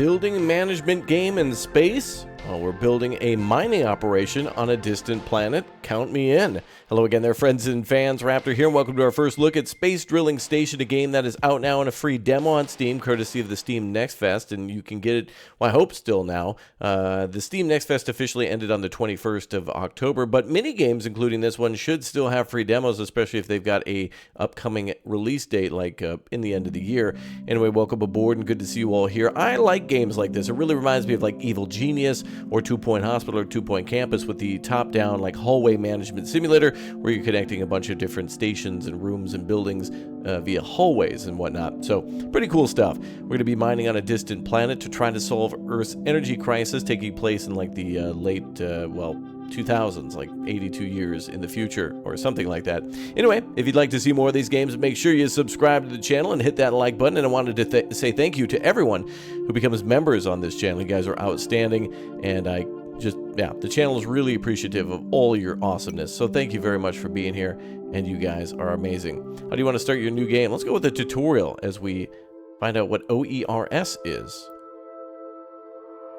building management game in space? Well, we're building a mining operation on a distant planet. Count me in. Hello again there, friends and fans. Raptor here, and welcome to our first look at Space Drilling Station, a game that is out now in a free demo on Steam, courtesy of the Steam Next Fest, and you can get it, well, I hope still now. The Steam Next Fest officially ended on the 21st of October, but many games, including this one, should still have free demos, especially if they've got a upcoming release date, like in the end of the year. Anyway, welcome aboard, and good to see you all here. I like games like this. It really reminds me of like Evil Genius, or 2 Point Hospital, or 2 Point Campus, with the top-down like hallway management simulator where you're connecting a bunch of different stations and rooms and buildings via hallways and whatnot. So pretty cool stuff. We're going to be mining on a distant planet to try to solve Earth's energy crisis, taking place in like the late 2000s, like 82 years in the future or something like that. Anyway, if you'd like to see more of these games, make sure you subscribe to the channel and hit that like button. And I wanted to say thank you to everyone who becomes members on this channel. You guys are outstanding, and the channel is really appreciative of all your awesomeness. So thank you very much for being here, and you guys are amazing. How do you want to start your new game? Let's go with the tutorial as we find out what OERS is.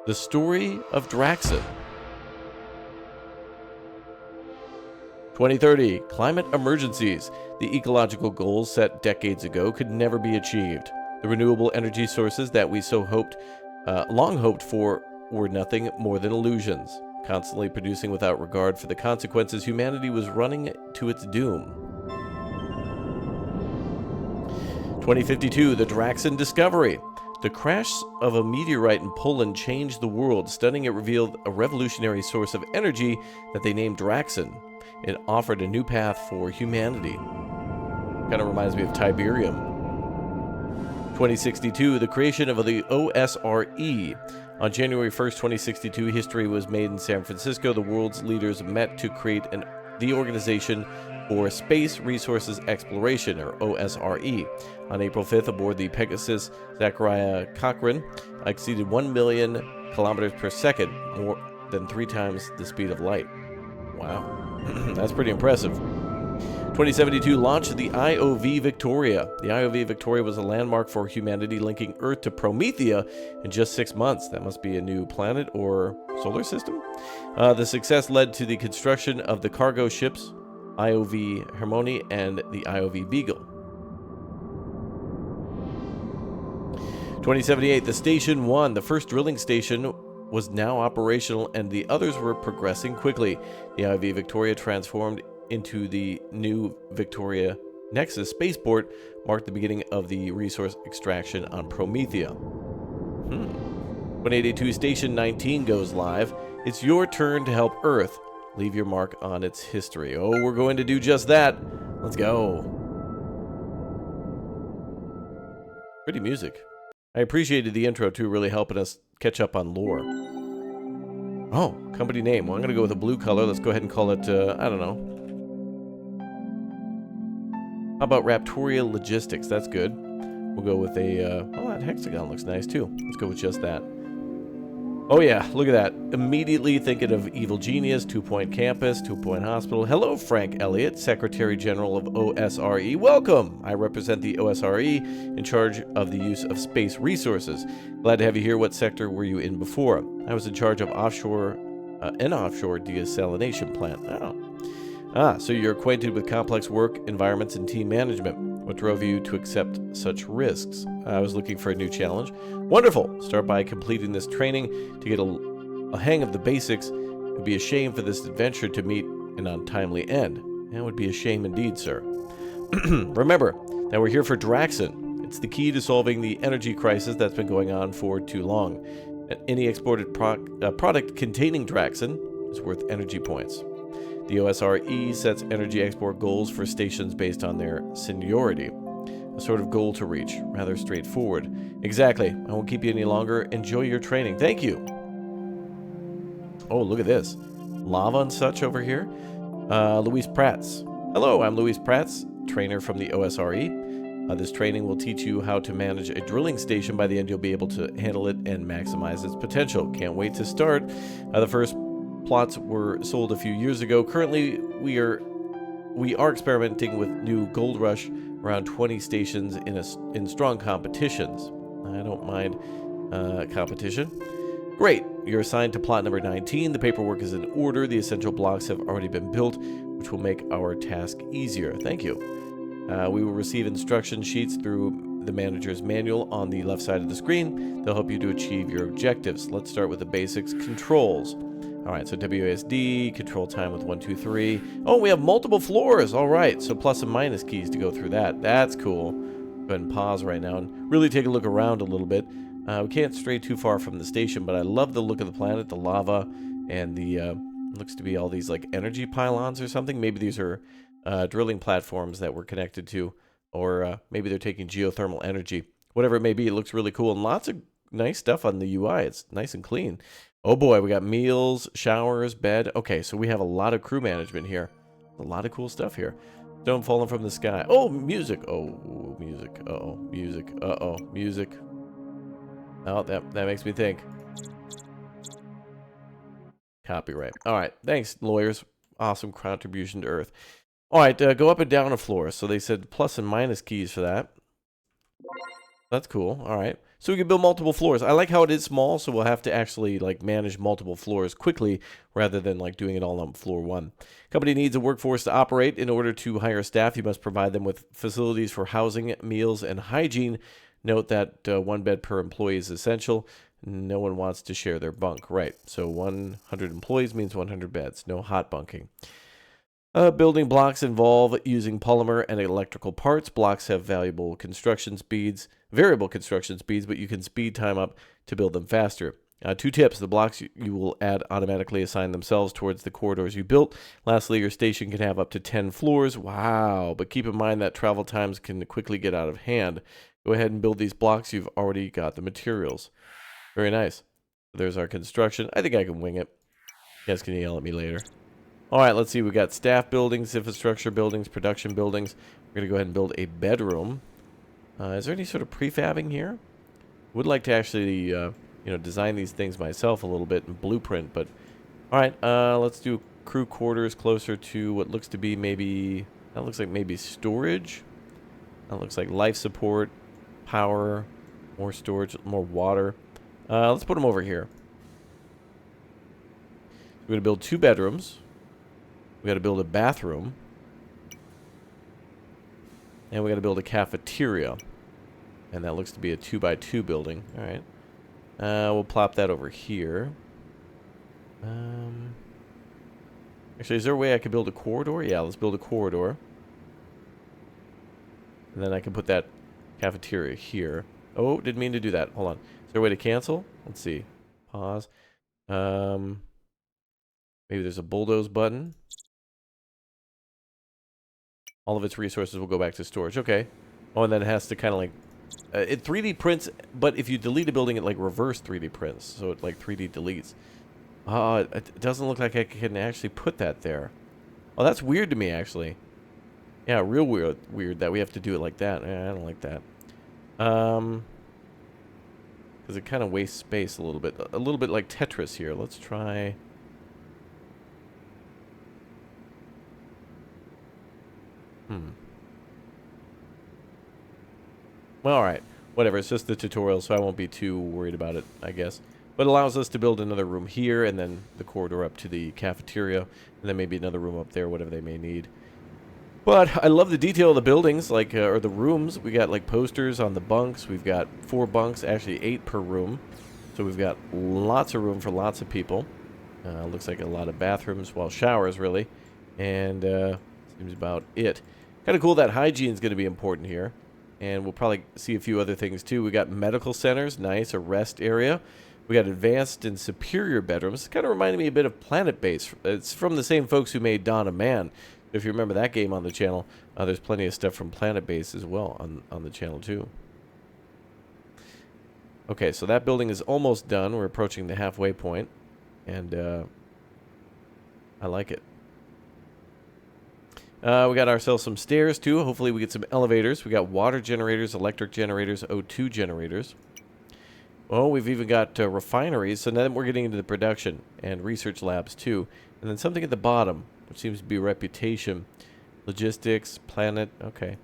The Story of Draxon. 2030, climate emergencies. The ecological goals set decades ago could never be achieved. The renewable energy sources that we long hoped for were nothing more than illusions, constantly producing without regard for the consequences. Humanity was running to its doom. 2052, the Draxon discovery. The crash of a meteorite in Poland changed the world. Studying it revealed a revolutionary source of energy that they named Draxon. It offered a new path for humanity. Kind of reminds me of Tiberium. 2062, the creation of the OSRE. On January 1st, 2062, history was made in San Francisco. The world's leaders met to create the Organization for Space Resources Exploration, or OSRE. On April 5th, aboard the Pegasus, Zachariah Cochrane exceeded 1 million kilometers per second, more than 3 times the speed of light. Wow. That's pretty impressive. 2072, launch of the IOV Victoria. The IOV Victoria was a landmark for humanity, linking Earth to Promethea in just 6 months. That must be a new planet or solar system. The success led to the construction of the cargo ships IOV Harmony and the IOV Beagle. 2078, the Station 1, the first drilling station, was now operational, and the others were progressing quickly. The IOV Victoria, transformed into the new Victoria Nexus spaceport, marked the beginning of the resource extraction on Promethea. 2082, Station 19 goes live. It's your turn to help Earth. Leave your mark on its history. Oh, we're going to do just that. Let's go. Pretty music. I appreciated the intro too, really helping us catch up on lore. Oh, company name. Well, I'm going to go with a blue color. Let's go ahead and call it, I don't know. How about Raptoria Logistics? That's good. We'll go with a, oh, that hexagon looks nice too. Let's go with just that. Oh yeah, look at that. Immediately thinking of Evil Genius, 2 Point Campus, 2 Point Hospital. Hello, Frank Elliott, Secretary General of OSRE. Welcome! I represent the OSRE, in charge of the use of space resources. Glad to have you here. What sector were you in before? I was in charge of an offshore desalination plant. Oh. So you're acquainted with complex work environments and team management. What drove you to accept such risks? I was looking for a new challenge. Wonderful! Start by completing this training to get a hang of the basics. It would be a shame for this adventure to meet an untimely end. That would be a shame indeed, sir. Remember that we're here for Draxon. It's the key to solving the energy crisis that's been going on for too long. Any exported product containing Draxon is worth energy points. The OSRE sets energy export goals for stations based on their seniority. A sort of goal to reach. Rather straightforward. Exactly. I won't keep you any longer. Enjoy your training. Thank you. Oh, look at this. Lava and such over here. Luis Prats. Hello, I'm Luis Prats, trainer from the OSRE. This training will teach you how to manage a drilling station. By the end, you'll be able to handle it and maximize its potential. Can't wait to start. The first plots were sold a few years ago. Currently, we are experimenting with new Gold Rush, around 20 stations in strong competitions. I don't mind competition. Great. You're assigned to plot number 19. The paperwork is in order. The essential blocks have already been built, which will make our task easier. Thank you. We will receive instruction sheets through the manager's manual on the left side of the screen. They'll help you to achieve your objectives. Let's start with the basics. Controls. All right, so WASD, control time with 1, 2, 3. Oh, we have multiple floors. All right, so plus and minus keys to go through that. That's cool. Go ahead and pause right now and really take a look around a little bit. We can't stray too far from the station, but I love the look of the planet, the lava, and the looks to be all these like energy pylons or something. Maybe these are drilling platforms that we're connected to, or maybe they're taking geothermal energy. Whatever it may be, it looks really cool, and lots of nice stuff on the UI. It's nice and clean. Oh boy, we got meals, showers, bed. Okay, so we have a lot of crew management here. A lot of cool stuff here. Stone falling from the sky. Oh, music. Oh, music. Uh-oh, music. Uh-oh, music. Oh, that makes me think. Copyright. All right, thanks, lawyers. Awesome contribution to Earth. All right, go up and down a floor. So they said plus and minus keys for that. That's cool. All right. So we can build multiple floors. I like how it is small, so we'll have to actually like manage multiple floors quickly rather than like doing it all on floor 1. Company needs a workforce to operate. In order to hire staff, you must provide them with facilities for housing, meals, and hygiene. Note that 1 bed per employee is essential. No one wants to share their bunk. Right. So 100 employees means 100 beds. No hot bunking. Building blocks involve using polymer and electrical parts. Blocks have variable construction speeds, but you can speed time up to build them faster. 2 tips. The blocks you will add automatically assign themselves towards the corridors you built. Lastly, your station can have up to 10 floors. Wow. But keep in mind that travel times can quickly get out of hand. Go ahead and build these blocks. You've already got the materials. Very nice. There's our construction. I think I can wing it. You guys can yell at me later. All right, let's see. We got staff buildings, infrastructure buildings, production buildings. We're going to go ahead and build a bedroom. Is there any sort of prefabbing here? Would like to actually, design these things myself a little bit and blueprint. But all right, let's do crew quarters closer to what looks to be maybe. That looks like maybe storage. That looks like life support, power, more storage, more water. Let's put them over here. We're going to build 2 bedrooms. We got to build a bathroom. And we got to build a cafeteria. And that looks to be a 2x2 building. All right. We'll plop that over here. Actually, is there a way I could build a corridor? Yeah, let's build a corridor. And then I can put that cafeteria here. Oh, didn't mean to do that. Hold on. Is there a way to cancel? Let's see. Pause. Maybe there's a bulldoze button. All of its resources will go back to storage. Okay. Oh, and then it has to kind of like... it 3D prints, but if you delete a building, it like reverse 3D prints. So it like 3D deletes. It doesn't look like I can actually put that there. Oh, that's weird to me, actually. Yeah, real weird that we have to do it like that. I don't like that. Because it kind of wastes space a little bit. A little bit like Tetris here. Let's try... Well, alright. Whatever. It's just the tutorial, so I won't be too worried about it, I guess. But it allows us to build another room here, and then the corridor up to the cafeteria, and then maybe another room up there, whatever they may need. But I love the detail of the buildings, like, or the rooms. We got, like, posters on the bunks. We've got 4 bunks, actually 8 per room. So we've got lots of room for lots of people. Looks like a lot of bathrooms, well, showers, really. And seems about it. Kind of cool that hygiene is going to be important here. And we'll probably see a few other things, too. We got medical centers, nice, a rest area. We got advanced and superior bedrooms. It's kind of reminded me a bit of Planet Base. It's from the same folks who made Dawn of Man. If you remember that game on the channel, there's plenty of stuff from Planet Base as well on the channel, too. Okay, so that building is almost done. We're approaching the halfway point. And I like it. We got ourselves some stairs, too. Hopefully we get some elevators. We got water generators, electric generators, O2 generators. Well, we've even got refineries. So now we're getting into the production and research labs, too. And then something at the bottom, which seems to be reputation. Logistics, planet. Okay.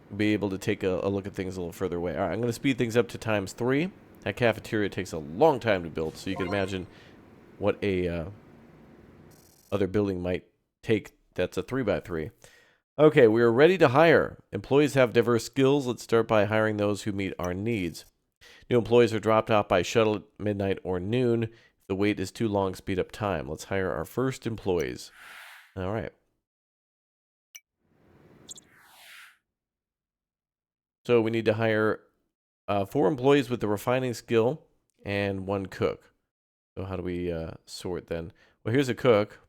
We'll be able to take a look at things a little further away. All right, I'm going to speed things up to ×3. That cafeteria takes a long time to build, so you can imagine what a other building might take that's a 3x3. Okay, we are ready to hire. Employees have diverse skills. Let's start by hiring those who meet our needs. New employees are dropped off by shuttle at midnight or noon. If the wait is too long, speed up time. Let's hire our first employees. All right. So we need to hire 4 employees with the refining skill and 1 cook. So how do we sort then? Well, here's a cook.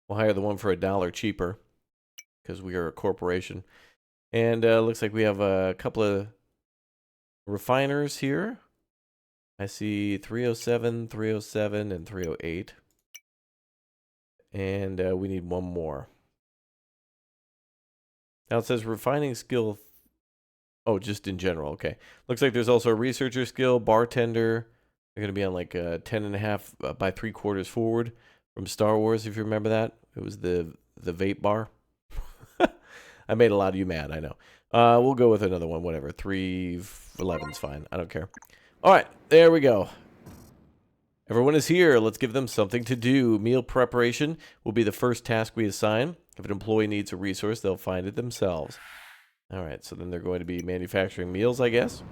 We'll hire the one for $1 cheaper because we are a corporation. And looks like we have a couple of refiners here. I see 307, 307, and 308. And we need 1 more. Now it says refining skill. Oh, just in general. Okay. Looks like there's also a researcher skill, bartender. They're going to be on like 10.5 by 3/4 forward from Star Wars, if you remember that. It was the vape bar. I made a lot of you mad, I know. We'll go with another one, whatever. 311's fine. I don't care. All right, there we go. Everyone is here. Let's give them something to do. Meal preparation will be the first task we assign. If an employee needs a resource, they'll find it themselves. All right, so then they're going to be manufacturing meals, I guess.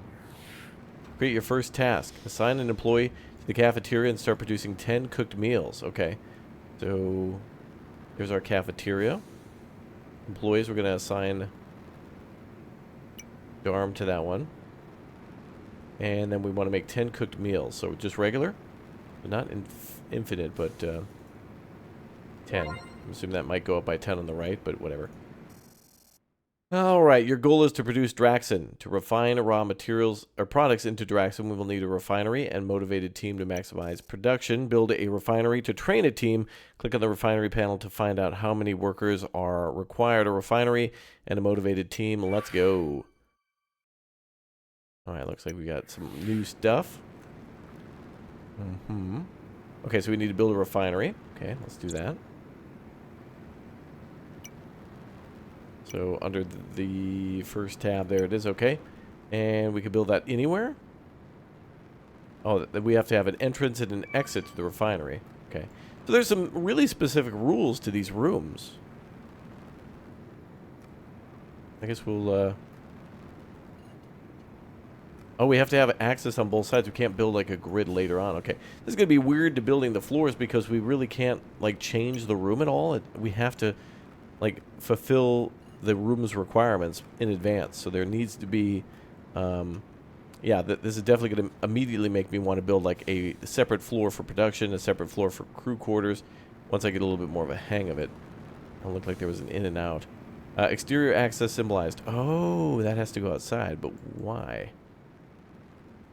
Create your first task. Assign an employee to the cafeteria and start producing 10 cooked meals. Okay, so here's our cafeteria. Employees, we're going to assign Darm to that one. And then we want to make 10 cooked meals. So just regular? Not infinite, but 10. I'm assuming that might go up by 10 on the right, but whatever. Alright, your goal is to produce Draxon. To refine raw materials or products into Draxon, we will need a refinery and motivated team to maximize production. Build a refinery to train a team. Click on the refinery panel to find out how many workers are required. A refinery and a motivated team. Let's go. Alright, looks like we got some new stuff. Okay, so we need to build a refinery. Okay, let's do that. So under the first tab, there it is. Okay, and we can build that anywhere. Oh, we have to have an entrance and an exit to the refinery. Okay, so there's some really specific rules to these rooms. I guess we'll. Oh, we have to have access on both sides. We can't build like a grid later on. Okay, this is gonna be weird to building the floors because we really can't like change the room at all. We have to like fulfill the room's requirements in advance. So there needs to be, yeah, this is definitely going to immediately make me want to build like a separate floor for production, a separate floor for crew quarters. Once I get a little bit more of a hang of it. It looked like there was an in and out. Exterior access symbolized. Oh, that has to go outside, but why?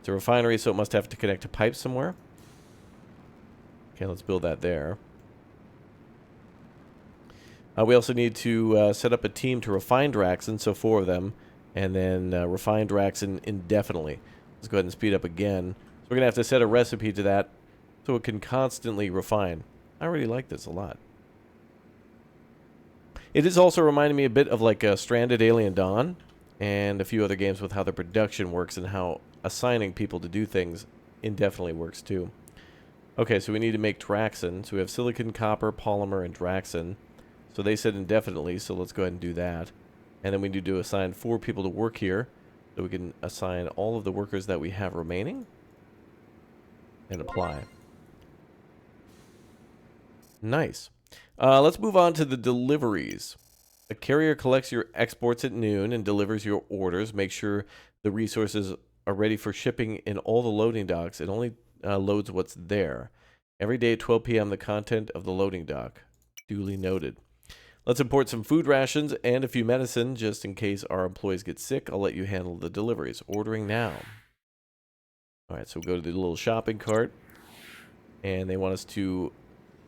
It's a refinery, so it must have to connect to pipes somewhere. Okay, let's build that there. We also need to set up a team to refine Draxon, so 4 of them, and then refine Draxon indefinitely. Let's go ahead and speed up again. So we're going to have to set a recipe to that so it can constantly refine. I really like this a lot. It is also reminding me a bit of like Stranded Alien Dawn and a few other games with how the production works and how assigning people to do things indefinitely works too. Okay, so we need to make Draxon. So we have silicon, copper, polymer, and Draxon. So they said indefinitely, so let's go ahead and do that. And then we need to assign 4 people to work here. So we can assign all of the workers that we have remaining. And apply. Nice. Let's move on to the deliveries. A carrier collects your exports at noon and delivers your orders. Make sure the resources are ready for shipping in all the loading docks. It only loads what's there. Every day at 12 p.m. the content of the loading dock. Duly noted. Let's import some food rations and a few medicine just in case our employees get sick. I'll let you handle the deliveries. Ordering now. Alright, so we'll go to the little shopping cart. And they want us to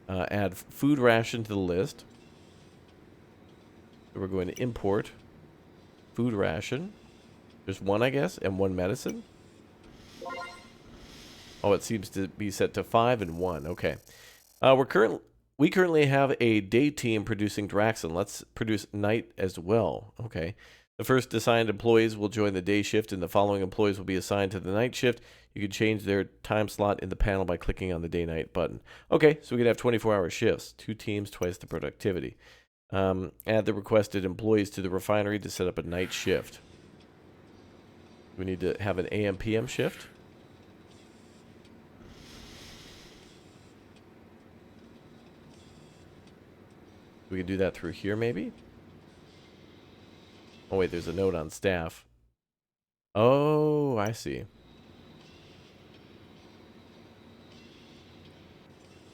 add food ration to the list. So we're going to import food ration. Just 1, I guess, and 1 medicine. Oh, it seems to be set to 5 and 1. Okay. We currently have a day team producing Draxon. Let's produce night as well. Okay. The first assigned employees will join the day shift, and the following employees will be assigned to the night shift. You can change their time slot in the panel by clicking on the day-night button. Okay, so we can have 24-hour shifts. 2 teams, twice the productivity. Add the requested employees to the refinery to set up a night shift. We need to have an AM/PM shift. We can do that through here, maybe? Oh, wait, there's a note on staff. Oh, I see.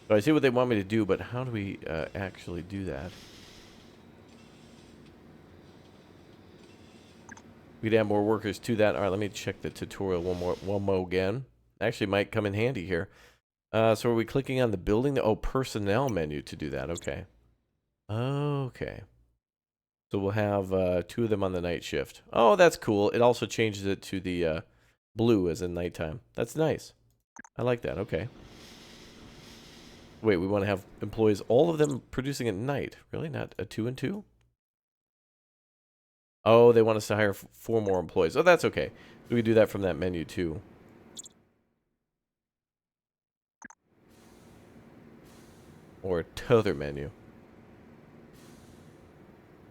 So I see what they want me to do, but how do we actually do that? We'd add more workers to that. All right, let me check the tutorial one more again. Actually, might come in handy here. So are we clicking on the building? Oh, personnel menu to do that. Okay. Okay. So we'll have 2 of them on the night shift. Oh, that's cool. It also changes it to the blue as in nighttime. That's nice. I like that. Okay. Wait, we want to have employees, all of them producing at night. Really? Not a 2 and 2? Oh, they want us to hire 4 more employees. Oh, that's okay. We can do that from that menu too. Or t'other menu.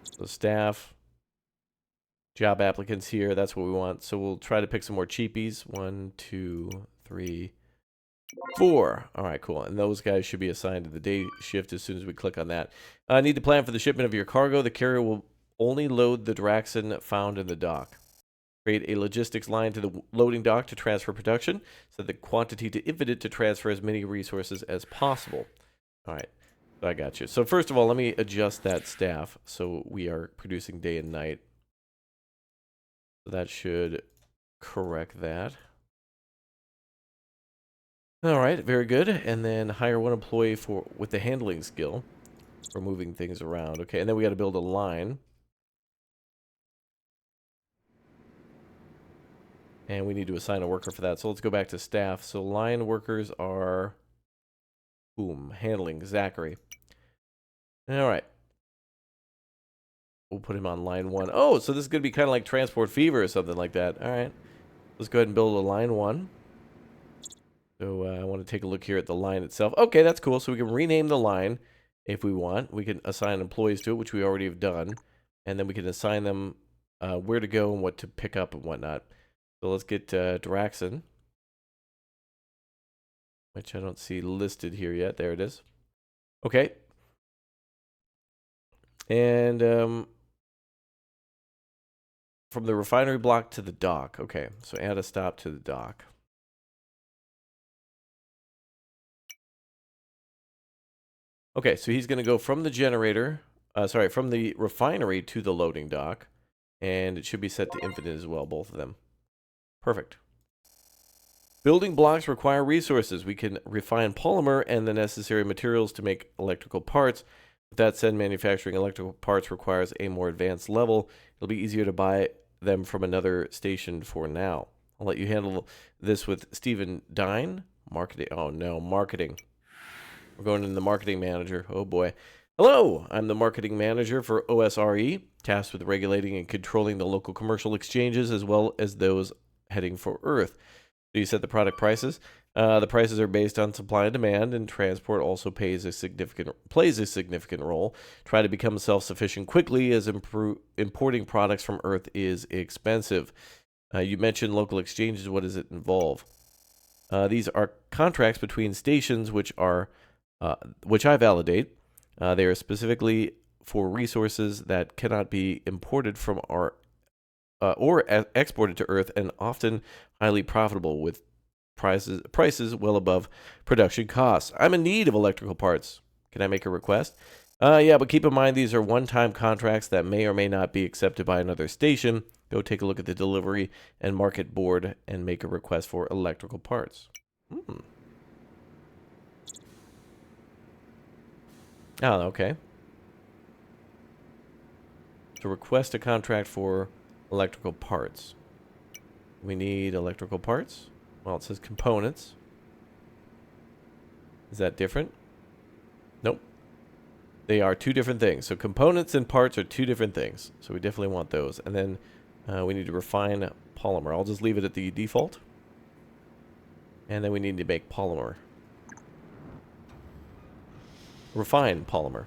So staff, job applicants here. That's what we want. So we'll try to pick some more cheapies. 1, 2, 3, 4. All right, cool. And those guys should be assigned to the day shift as soon as we click on that. I need to plan for the shipment of your cargo. The carrier will only load the Draxon found in the dock. Create a logistics line to the loading dock to transfer production. Set the quantity to infinite to transfer as many resources as possible. All right. I got you. So first of all, let me adjust that staff so we are producing day and night. So that should correct that. All right, very good. And then hire 1 employee with the handling skill for moving things around. Okay, and then we got to build a line. And we need to assign a worker for that. So let's go back to staff. So line workers are, boom, handling, Zachary. All right. We'll put him on line 1. Oh, so this is going to be kind of like Transport Fever or something like that. All right. Let's go ahead and build a line 1. So I want to take a look here at the line itself. Okay, that's cool. So we can rename the line if we want. We can assign employees to it, which we already have done. And then we can assign them where to go and what to pick up and whatnot. So let's get Draxon, which I don't see listed here yet. There it is. Okay. And from the refinery block to the dock. Okay, so add a stop to the dock. Okay, so he's going to go from the generator, from the refinery to the loading dock. And it should be set to infinite as well, both of them. Perfect. Building blocks require resources. We can refine polymer and the necessary materials to make electrical parts. With that said, manufacturing electrical parts requires a more advanced level. It'll be easier to buy them from another station for now. I'll let you handle this with Stephen Dine. Marketing. Oh, no. Marketing. We're going into the marketing manager. Oh, boy. Hello. I'm the marketing manager for OSRE, tasked with regulating and controlling the local commercial exchanges as well as those heading for Earth. So you set the product prices. The prices are based on supply and demand, and transport also plays a significant role. Try to become self-sufficient quickly, as importing products from Earth is expensive. You mentioned local exchanges. What does it involve? These are contracts between stations, which I validate. They are specifically for resources that cannot be imported from our or exported to Earth, and often highly profitable with prices well above production costs. I'm in need of electrical parts. Can I make a request? Yeah, but keep in mind these are one-time contracts that may or may not be accepted by another station. Go take a look at the delivery and market board and make a request for electrical parts. Oh, okay. To request a contract for electrical parts. We need electrical parts. Well, it says components. Is that different? Nope. They are two different things. So components and parts are two different things. So we definitely want those. And then we need to refine polymer. I'll just leave it at the default. And then we need to make polymer. Refine polymer.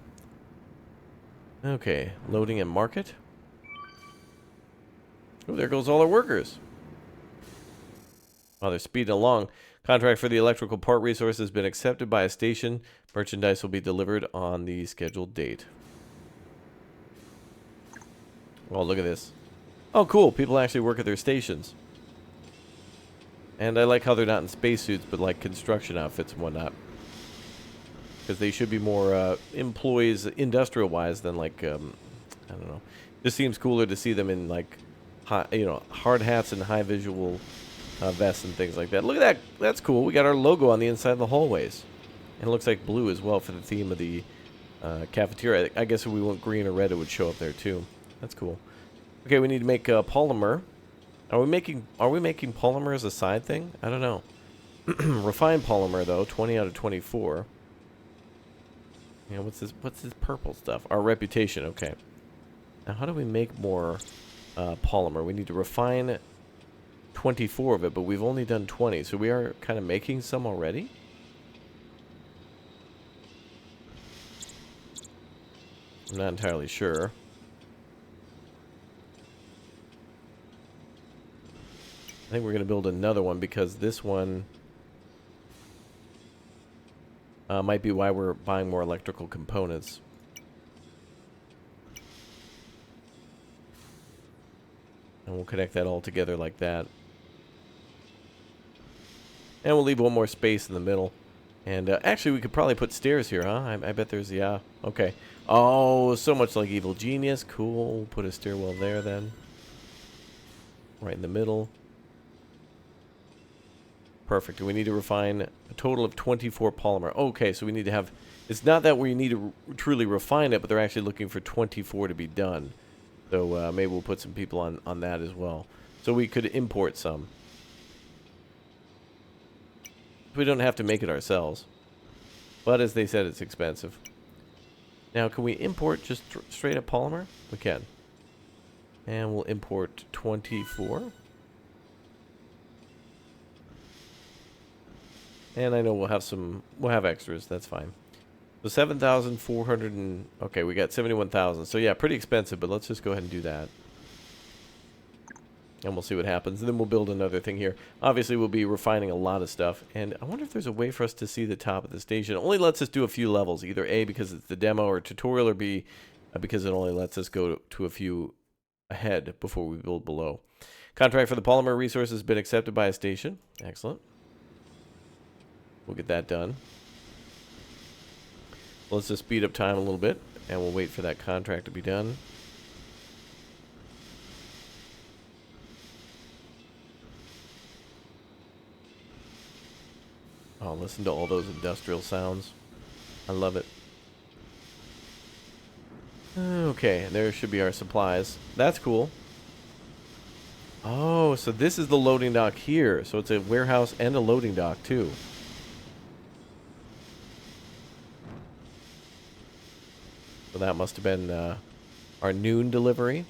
Okay, loading and market. Oh, there goes all our workers. Oh, they're speeding along. Contract for the electrical part resource has been accepted by a station. Merchandise will be delivered on the scheduled date. Oh, look at this. Oh, cool. People actually work at their stations. And I like how they're not in spacesuits, but like construction outfits and whatnot. Because they should be more employees industrial-wise than like, I don't know. Just seems cooler to see them in like, hard hats and high visual vests and things like that. Look at that. That's cool. We got our logo on the inside of the hallways. And it looks like blue as well for the theme of the cafeteria. I guess if we went green or red, it would show up there too. That's cool. Okay, we need to make polymer. Are we making polymer as a side thing? I don't know. Refined polymer though, 20 out of 24. Yeah, what's this purple stuff? Our reputation, okay. Now how do we make more polymer? We need to refine 24 of it, but we've only done 20, so we are kind of making some already. I'm not entirely sure. I think we're going to build another one because this one might be why we're buying more electrical components. And we'll connect that all together like that. And we'll leave one more space in the middle. And actually, we could probably put stairs here, huh? I bet there's, yeah. Okay. Oh, so much like Evil Genius. Cool. We'll put a stairwell there then. Right in the middle. Perfect. We need to refine a total of 24 polymer. Okay, so we need to have... It's not that we need to truly refine it, but they're actually looking for 24 to be done. So maybe we'll put some people on that as well. So we could import some. We don't have to make it ourselves. But as they said, it's expensive. Now, can we import just straight up polymer? We can. And we'll import 24. And I know we'll have extras. That's fine. So 7,400 and... Okay, we got 71,000. So yeah, pretty expensive, but let's just go ahead and do that. And we'll see what happens. And then we'll build another thing here. Obviously, we'll be refining a lot of stuff. And I wonder if there's a way for us to see the top of the station. It only lets us do a few levels. Either A, because it's the demo or tutorial, or B, because it only lets us go to a few ahead before we build below. Contract for the polymer resource has been accepted by a station. Excellent. We'll get that done. Let's just speed up time a little bit, and we'll wait for that contract to be done. Oh, listen to all those industrial sounds. I love it. Okay, there should be our supplies. That's cool. Oh, so this is the loading dock here. So it's a warehouse and a loading dock, too. So that must have been our noon delivery.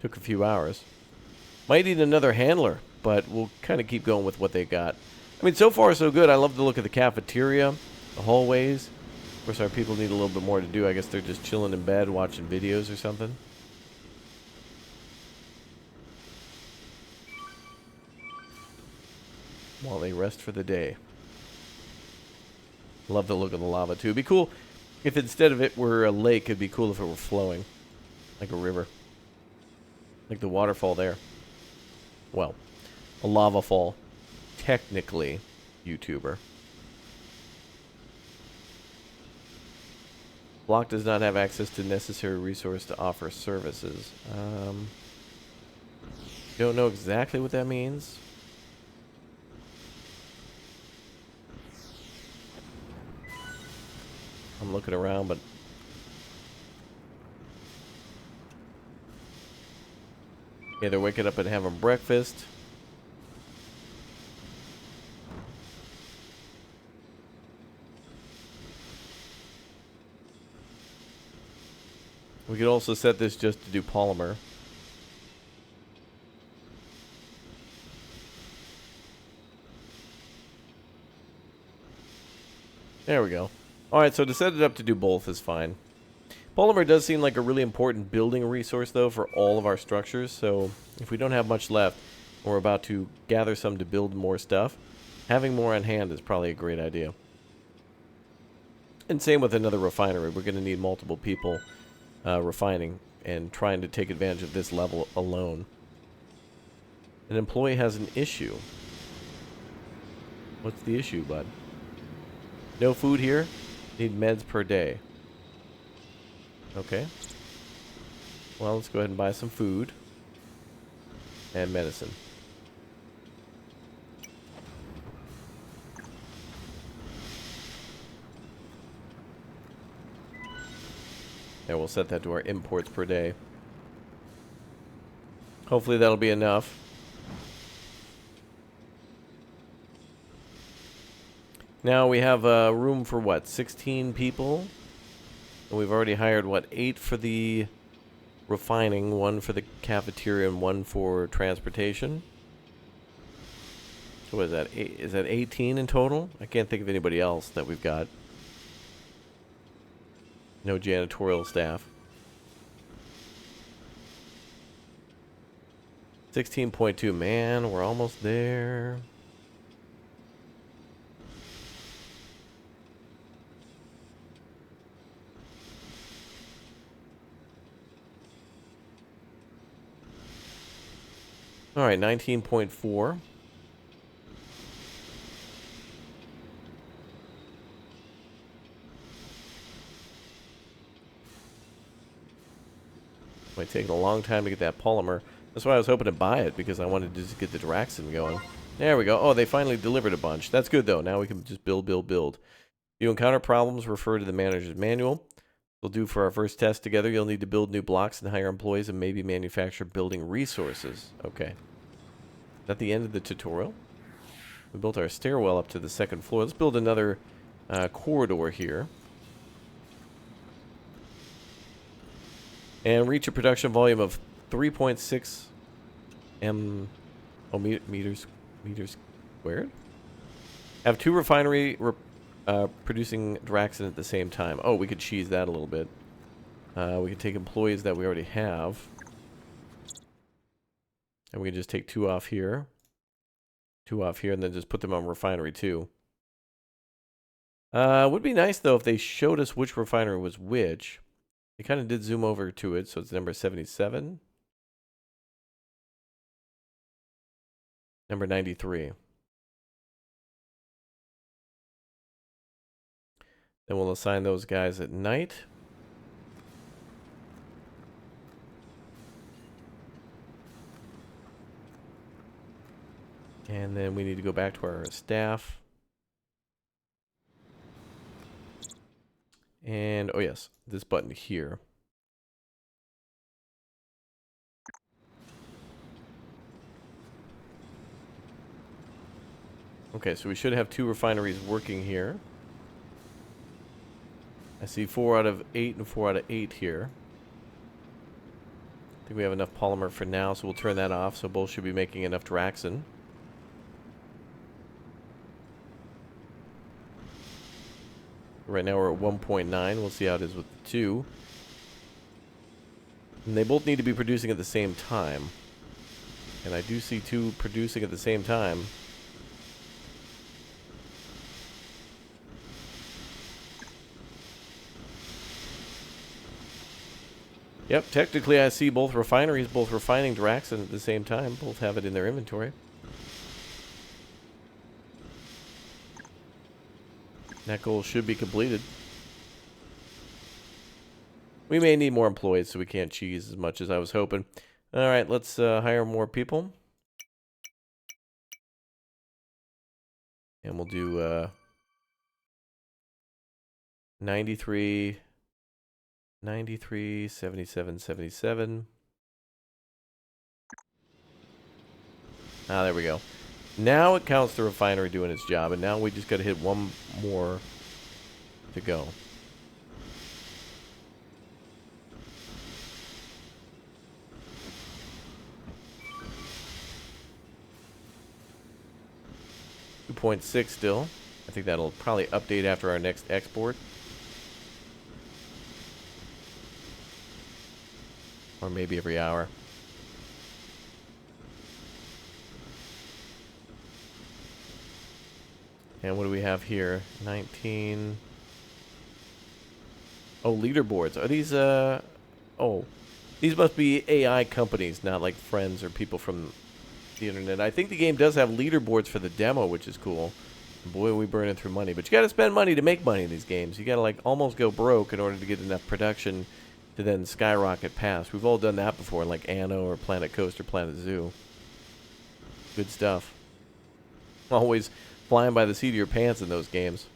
Took a few hours. Might need another handler, but we'll kind of keep going with what they got. I mean, so far so good. I love the look of the cafeteria, the hallways. Of course, our people need a little bit more to do. I guess they're just chilling in bed watching videos or something. While they rest for the day. Love the look of the lava, too. It'd be cool if instead of it were a lake, it'd be cool if it were flowing. Like a river. Like the waterfall there. Well, a lava fall. Technically, YouTuber. Block does not have access to necessary resource to offer services. Don't know exactly what that means. I'm looking around, but yeah, they're waking up and having breakfast. We could also set this just to do polymer. There we go. Alright, so to set it up to do both is fine. Polymer does seem like a really important building resource, though, for all of our structures. So if we don't have much left, and we're about to gather some to build more stuff, having more on hand is probably a great idea. And same with another refinery. We're going to need multiple people refining and trying to take advantage of this level alone. An employee has an issue. What's the issue, bud? No food here? Need meds per day. Okay. Well, let's go ahead and buy some food. And medicine. And we'll set that to our imports per day. Hopefully that'll be enough. Now we have room for what, 16 people? And we've already hired, what, 8 for the refining, 1 for the cafeteria, and 1 for transportation. So what is that? Is that 18 in total? I can't think of anybody else that we've got. No janitorial staff. 16.2, man, we're almost there. All right, 19.4. Might take a long time to get that polymer. That's why I was hoping to buy it, because I wanted to just get the Draxon going. There we go. Oh, they finally delivered a bunch. That's good, though. Now we can just build, build, build. If you encounter problems, refer to the manager's manual. We'll do for our first test together. You'll need to build new blocks and hire employees and maybe manufacture building resources. Okay. Is that the end of the tutorial? We built our stairwell up to the second floor. Let's build another corridor here. And reach a production volume of 3.6 meters squared. Have 2 refinery producing Draxon at the same time. Oh, we could cheese that a little bit. We could take employees that we already have. And we can just take 2 off here. 2 off here, and then just put them on refinery 2. Would be nice, though, if they showed us which refinery was which. They kind of did zoom over to it, so it's number 77. Number 93. Then we'll assign those guys at night. And then we need to go back to our staff. And, oh yes, this button here. Okay, so we should have 2 refineries working here. I see 4 out of 8 and 4 out of 8 here. I think we have enough polymer for now, so we'll turn that off, so both should be making enough Draxon. Right now we're at 1.9. We'll see how it is with the 2. And they both need to be producing at the same time. And I do see 2 producing at the same time. Yep, technically I see both refineries, both refining Draxon at the same time. Both have it in their inventory. That goal should be completed. We may need more employees, so we can't cheese as much as I was hoping. Alright, let's hire more people. And we'll do 93, 77, 77. Ah, there we go. Now it counts the refinery doing its job, and now we just got to hit 1 more to go. 2.6 still. I think that'll probably update after our next export. Or maybe every hour. And what do we have here? 19. Oh, leaderboards. Are these, oh. These must be AI companies, not like friends or people from the internet. I think the game does have leaderboards for the demo, which is cool. Boy, are we burning through money. But you gotta spend money to make money in these games. You gotta, like, almost go broke in order to get enough production to then skyrocket past. We've all done that before, like Anno or Planet Coaster, Planet Zoo. Good stuff. Always flying by the seat of your pants in those games.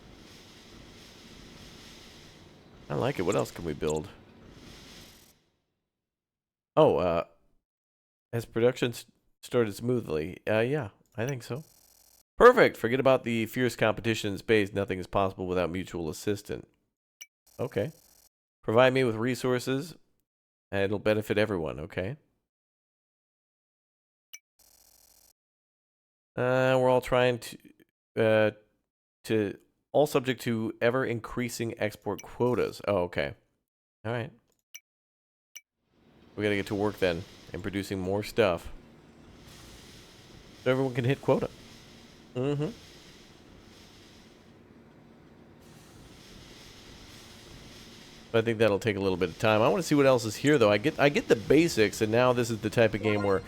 I like it. What else can we build? Oh, has production started smoothly? Yeah, I think so. Perfect. Forget about the fierce competition in space. Nothing is possible without mutual assistance. Okay. Provide me with resources, and it'll benefit everyone. Okay. We're all trying to all subject to ever increasing export quotas. Oh, okay. All right. We gotta get to work then and producing more stuff, so everyone can hit quota. Mm-hmm. But I think that'll take a little bit of time. I want to see what else is here, though. I get the basics, and now this is the type of game where,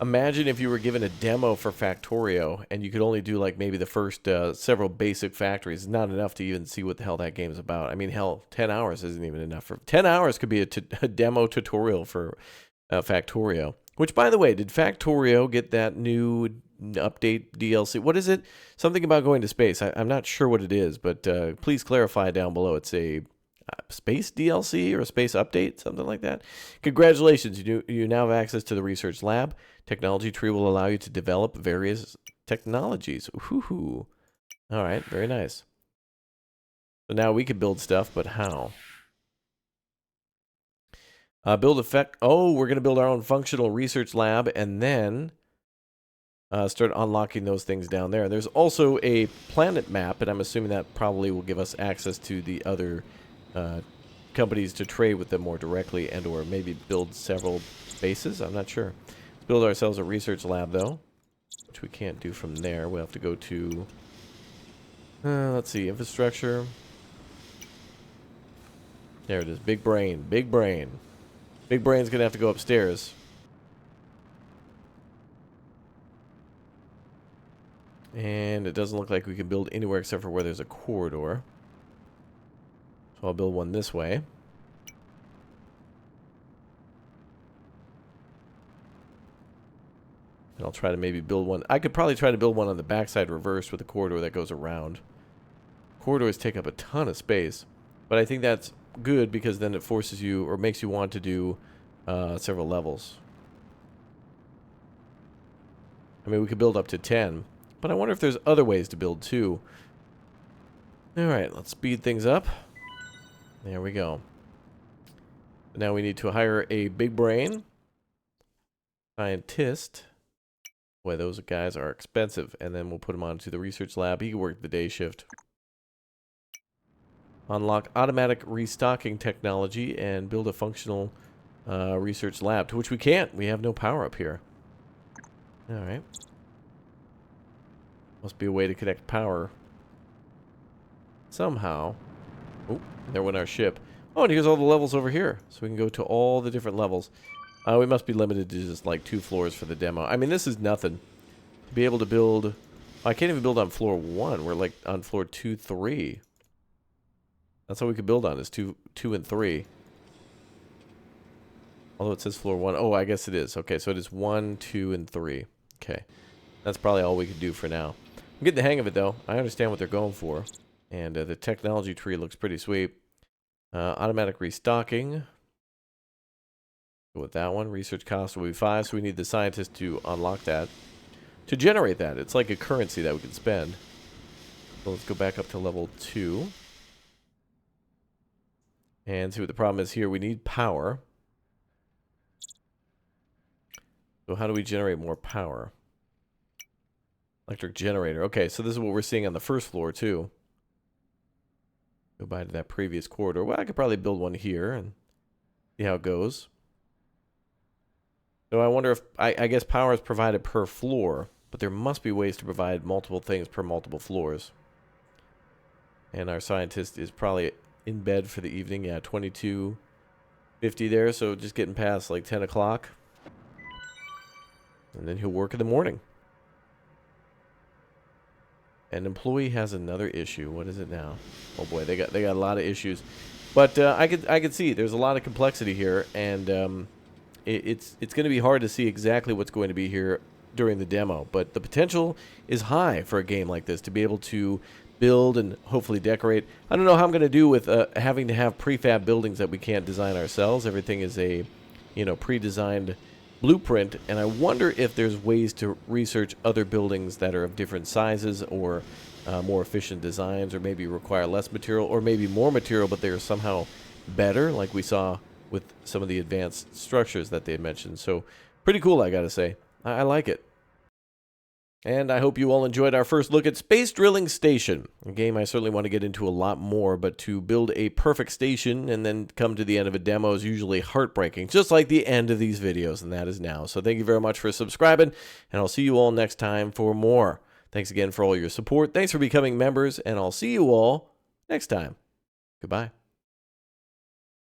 imagine if you were given a demo for Factorio, and you could only do, like, maybe the first several basic factories. It's not enough to even see what the hell that game's about. I mean, hell, 10 hours isn't even enough. 10 hours could be a demo tutorial for Factorio. Which, by the way, did Factorio get that new update DLC? What is it? Something about going to space. I'm not sure what it is, but please clarify down below. It's a space DLC or a space update, something like that. Congratulations, you now have access to the research lab. Technology tree will allow you to develop various technologies. Woohoo! All right, very nice. So now we can build stuff, but how? Build effect. Oh, we're gonna build our own functional research lab, and then start unlocking those things down there. There's also a planet map, and I'm assuming that probably will give us access to the other companies to trade with them more directly, and or maybe build several bases. I'm not sure. Let's build ourselves a research lab, though, which we can't do from there. We'll have to go to, let's see, infrastructure. There it is. Big brain. Big brain. Big brain's going to have to go upstairs. And it doesn't look like we can build anywhere except for where there's a corridor. So I'll build one this way. And I'll try to maybe build one. I could probably try to build one on the backside reverse with a corridor that goes around. Corridors take up a ton of space. But I think that's good because then it forces you or makes you want to do several levels. I mean, we could build up to 10. But I wonder if there's other ways to build too. Alright, let's speed things up. There we go. Now we need to hire a big brain scientist. Boy, those guys are expensive. And then we'll put him onto the research lab. He can work the day shift. Unlock automatic restocking technology and build a functional research lab. To which we can't. We have no power up here. Alright. Must be a way to connect power. Somehow. Oh, there went our ship. Oh, and here's all the levels over here. So we can go to all the different levels. We must be limited to just like 2 floors for the demo. I mean, this is nothing. To be able to build... I can't even build on floor 1. We're like on floor 2, 3. That's all we could build on is 2 and 3. Although it says floor 1. Oh, I guess it is. Okay, so it is 1, 2, and 3. Okay. That's probably all we could do for now. I'm getting the hang of it, though. I understand what they're going for. And the technology tree looks pretty sweet. Automatic restocking. Go with that one. Research cost will be 5, so we need the scientist to unlock that. To generate that. It's like a currency that we can spend. So let's go back up to level 2. And see what the problem is here. We need power. So how do we generate more power? Electric generator. Okay, so this is what we're seeing on the first floor, too. Go by to that previous corridor. Well, I could probably build one here and see how it goes. So I wonder if, I guess power is provided per floor, but there must be ways to provide multiple things per multiple floors. And our scientist is probably in bed for the evening. Yeah, 22:50 there, so just getting past like 10 o'clock. And then he'll work in the morning. An employee has another issue. What is it now? Oh boy, they got a lot of issues. But I could see there's a lot of complexity here, and it's going to be hard to see exactly what's going to be here during the demo. But the potential is high for a game like this to be able to build and hopefully decorate. I don't know how I'm going to do with having to have prefab buildings that we can't design ourselves. Everything is a, pre-designed blueprint, and I wonder if there's ways to research other buildings that are of different sizes or more efficient designs, or maybe require less material, or maybe more material, but they're somehow better, like we saw with some of the advanced structures that they had mentioned. So pretty cool, I gotta say. I like it. And I hope you all enjoyed our first look at Space Drilling Station, a game I certainly want to get into a lot more, but to build a perfect station and then come to the end of a demo is usually heartbreaking, just like the end of these videos, and that is now. So thank you very much for subscribing, and I'll see you all next time for more. Thanks again for all your support. Thanks for becoming members, and I'll see you all next time. Goodbye.